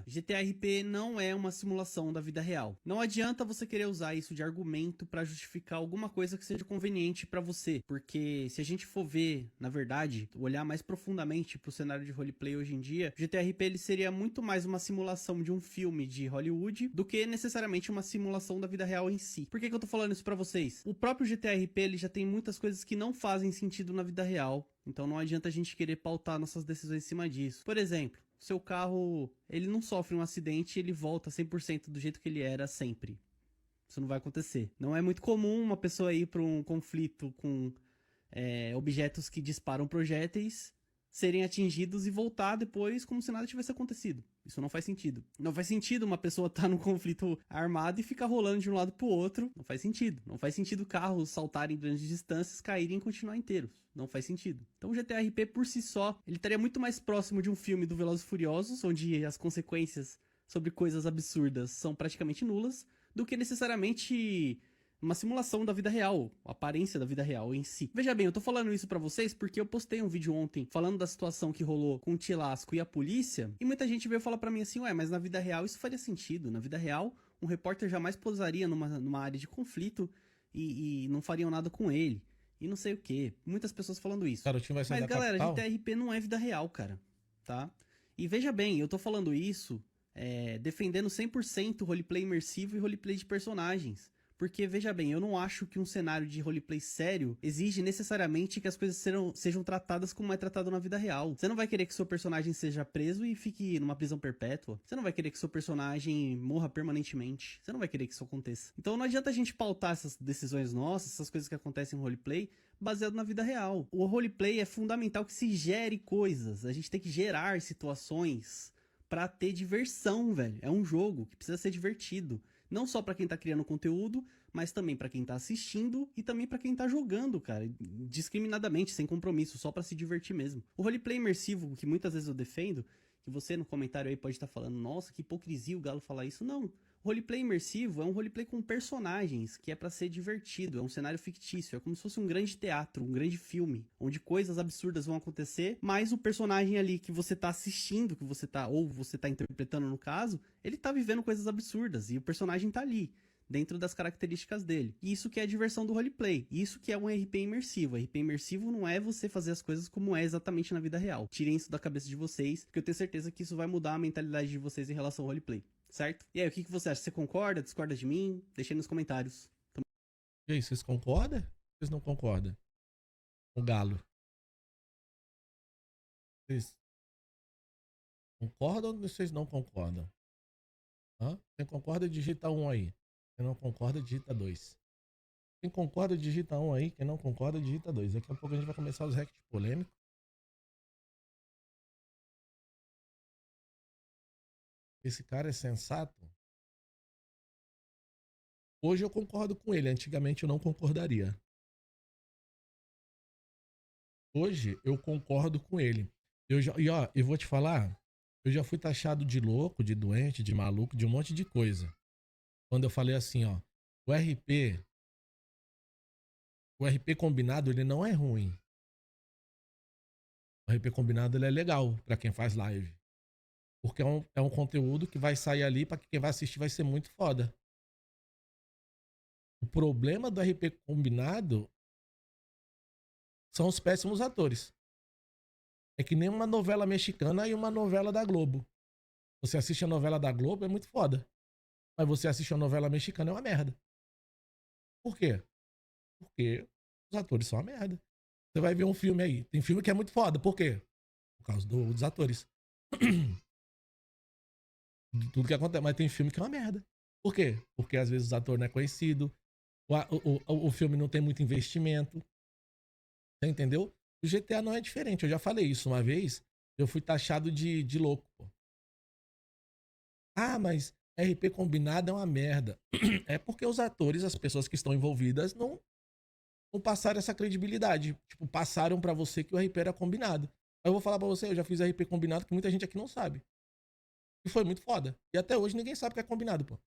GTRP não é uma simulação da vida real. Não adianta você querer usar isso de argumento pra justificar alguma coisa que seja conveniente pra você, porque se a gente for ver, na verdade, olhar mais profundamente pro cenário de roleplay hoje em dia, o GTRP ele seria muito mais uma simulação de um filme de Hollywood do que necessariamente uma simulação da vida real em si. Por que eu tô falando isso pra vocês? O próprio GTRP ele já tem muitas coisas que não fazem sentido na vida real, então não adianta a gente querer pautar nossas decisões em cima disso. Por exemplo, seu carro, ele não sofre um acidente e ele volta 100% do jeito que ele era sempre. Isso não vai acontecer. Não é muito comum uma pessoa ir para um conflito com objetos que disparam projéteis serem atingidos e voltar depois como se nada tivesse acontecido. Isso não faz sentido. Não faz sentido uma pessoa estar num conflito armado e ficar rolando de um lado pro outro. Não faz sentido. Não faz sentido carros saltarem grandes distâncias, caírem e continuar inteiros. Não faz sentido. Então o GTRP por si só, ele estaria muito mais próximo de um filme do Velozes e Furiosos, onde as consequências sobre coisas absurdas são praticamente nulas, do que necessariamente uma simulação da vida real, a aparência da vida real em si. Veja bem, eu tô falando isso pra vocês porque eu postei um vídeo ontem falando da situação que rolou com o Tilasco e a polícia, e muita gente veio falar pra mim assim, ué, mas na vida real isso faria sentido. Na vida real, um repórter jamais pousaria numa área de conflito e não fariam nada com ele. E não sei o que. Muitas pessoas falando isso. Cara, o time vai sair Mas da galera, capital? GTRP não é vida real, cara. Tá? E veja bem, eu tô falando isso defendendo 100% roleplay imersivo e roleplay de personagens. Porque, veja bem, eu não acho que um cenário de roleplay sério exige necessariamente que as coisas sejam tratadas como é tratado na vida real. Você não vai querer que seu personagem seja preso e fique numa prisão perpétua. Você não vai querer que seu personagem morra permanentemente. Você não vai querer que isso aconteça. Então não adianta a gente pautar essas decisões nossas, essas coisas que acontecem no roleplay, baseado na vida real. O roleplay é fundamental que se gere coisas. A gente tem que gerar situações pra ter diversão, velho. É um jogo que precisa ser divertido. Não só pra quem tá criando conteúdo, mas também pra quem tá assistindo e também pra quem tá jogando, cara, discriminadamente, sem compromisso, só pra se divertir mesmo. O roleplay imersivo, que muitas vezes eu defendo, que você no comentário aí pode estar falando, nossa, que hipocrisia o Galo falar isso. Não. O roleplay imersivo é um roleplay com personagens, que é pra ser divertido, é um cenário fictício, é como se fosse um grande teatro, um grande filme, onde coisas absurdas vão acontecer, mas o personagem ali que você tá assistindo, que você tá, ou você tá interpretando no caso, ele tá vivendo coisas absurdas, e o personagem tá ali, dentro das características dele. E isso que é a diversão do roleplay. Isso que é um RP imersivo. RP imersivo não é você fazer as coisas como é exatamente na vida real. Tirem isso da cabeça de vocês, porque eu tenho certeza que isso vai mudar a mentalidade de vocês em relação ao roleplay. Certo? E aí, o que você acha? Você concorda? Discorda de mim? Deixa aí nos comentários. E aí, vocês concordam? Vocês não concordam? O Galo. Vocês concordam ou vocês não concordam? Hã? Quem concorda, digita 1 aí. Quem não concorda, digita 2. Quem concorda, digita 1 aí. Quem não concorda, digita 2. Daqui a pouco a gente vai começar os reacts polêmicos. Esse cara é sensato. Hoje eu concordo com ele. Antigamente eu não concordaria. Hoje eu concordo com ele. Eu vou te falar, eu já fui taxado de louco, de doente, de maluco, de um monte de coisa. Quando eu falei assim, ó, o RP, o RP combinado, ele não é ruim. O RP combinado, ele é legal pra quem faz live. Porque é um conteúdo que vai sair ali pra quem vai assistir vai ser muito foda. O problema do RP combinado são os péssimos atores. É que nem uma novela mexicana e uma novela da Globo. Você assiste a novela da Globo, é muito foda. Mas você assiste a novela mexicana, é uma merda. Por quê? Porque os atores são uma merda. Você vai ver um filme aí. Tem filme que é muito foda. Por quê? Por causa dos atores. De tudo que acontece. Mas tem filme que é uma merda. Por quê? Porque às vezes o ator não é conhecido. O filme não tem muito investimento. Você entendeu? O GTA não é diferente. Eu já falei isso uma vez. Eu fui taxado de louco. Pô. Ah, mas RP combinado é uma merda. É porque os atores, as pessoas que estão envolvidas, não passaram essa credibilidade. Tipo, passaram pra você que o RP era combinado. Eu vou falar pra você, eu já fiz RP combinado que muita gente aqui não sabe. E foi muito foda. E até hoje ninguém sabe que é combinado, pô.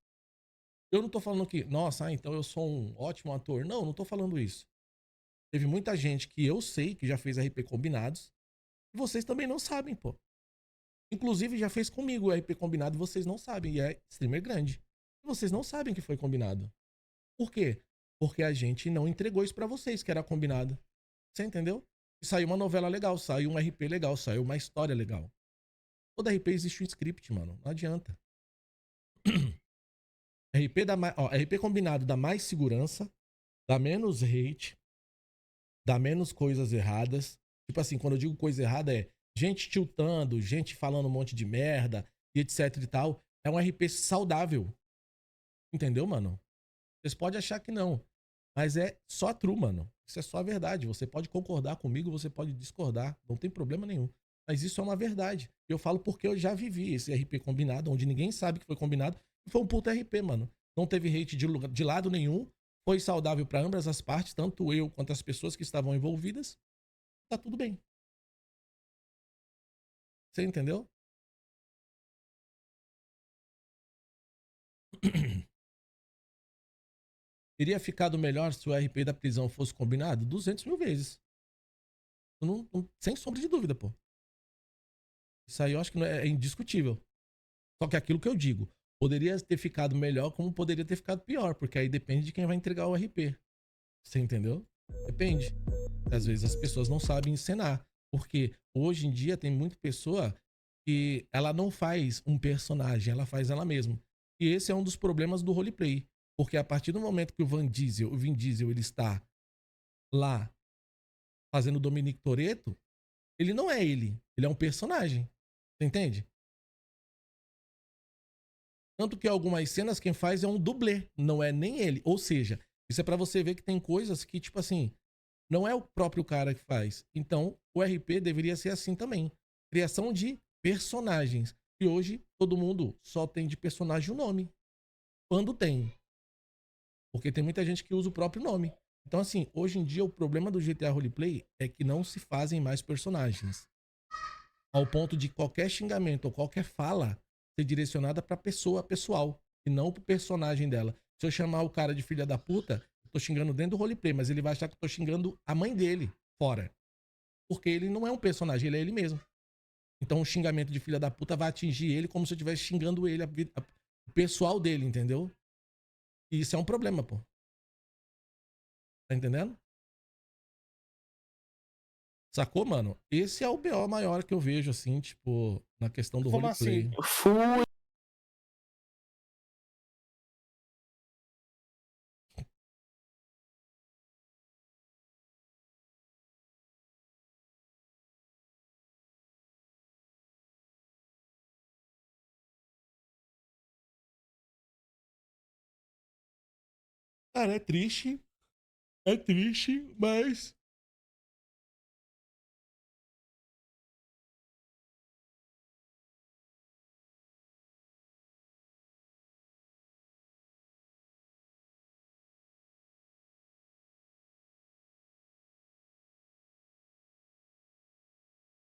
Eu não tô falando que, nossa, então eu sou um ótimo ator. Não, não tô falando isso. Teve muita gente que eu sei que já fez RP combinados. E vocês também não sabem, pô. Inclusive, já fez comigo o RP combinado, vocês não sabem. E é streamer grande. E vocês não sabem que foi combinado. Por quê? Porque a gente não entregou isso pra vocês, que era combinado. Você entendeu? E saiu uma novela legal, saiu um RP legal, saiu uma história legal. Todo RP existe um script, mano. Não adianta. RP combinado dá mais segurança, dá menos hate, dá menos coisas erradas. Tipo assim, quando eu digo coisa errada é gente tiltando, gente falando um monte de merda e etc e tal. É um RP saudável. Entendeu, mano? Vocês podem achar que não. Mas é só true, mano. Isso é só a verdade. Você pode concordar comigo, você pode discordar. Não tem problema nenhum. Mas isso é uma verdade. Eu falo porque eu já vivi esse RP combinado, onde ninguém sabe que foi combinado. E foi um puto RP, mano. Não teve hate de lado nenhum. Foi saudável para ambas as partes, tanto eu quanto as pessoas que estavam envolvidas. Tá tudo bem. Você entendeu? Teria ficado melhor se o RP da prisão fosse combinado? 200 mil vezes. Sem sombra de dúvida, pô. Isso aí eu acho que é indiscutível. Só que aquilo que eu digo, poderia ter ficado melhor, como poderia ter ficado pior, porque aí depende de quem vai entregar o RP. Você entendeu? Depende. Às vezes as pessoas não sabem encenar. Porque hoje em dia tem muita pessoa que ela não faz um personagem, ela faz ela mesma. E esse é um dos problemas do roleplay. Porque a partir do momento que o Vin Diesel, ele está lá fazendo o Dominic Toretto, ele não é ele é um personagem. Você entende? Tanto que algumas cenas quem faz é um dublê, não é nem ele. Ou seja, isso é pra você ver que tem coisas que, tipo assim, não é o próprio cara que faz. Então, o RP deveria ser assim também. Criação de personagens. E hoje, todo mundo só tem de personagem o nome. Quando tem. Porque tem muita gente que usa o próprio nome. Então, assim, hoje em dia, o problema do GTA Roleplay é que não se fazem mais personagens. Ao ponto de qualquer xingamento ou qualquer fala ser direcionada pra pessoa pessoal e não pro personagem dela. Se eu chamar o cara de filha da puta, eu tô xingando dentro do roleplay, mas ele vai achar que eu tô xingando a mãe dele fora. Porque ele não é um personagem, ele é ele mesmo. Então o xingamento de filha da puta vai atingir ele como se eu estivesse xingando ele, o pessoal dele, entendeu? E isso é um problema, pô. Tá entendendo? Sacou, mano? Esse é o BO maior que eu vejo, assim, tipo, na questão do Como assim? roleplay. Fui. Cara, é triste, mas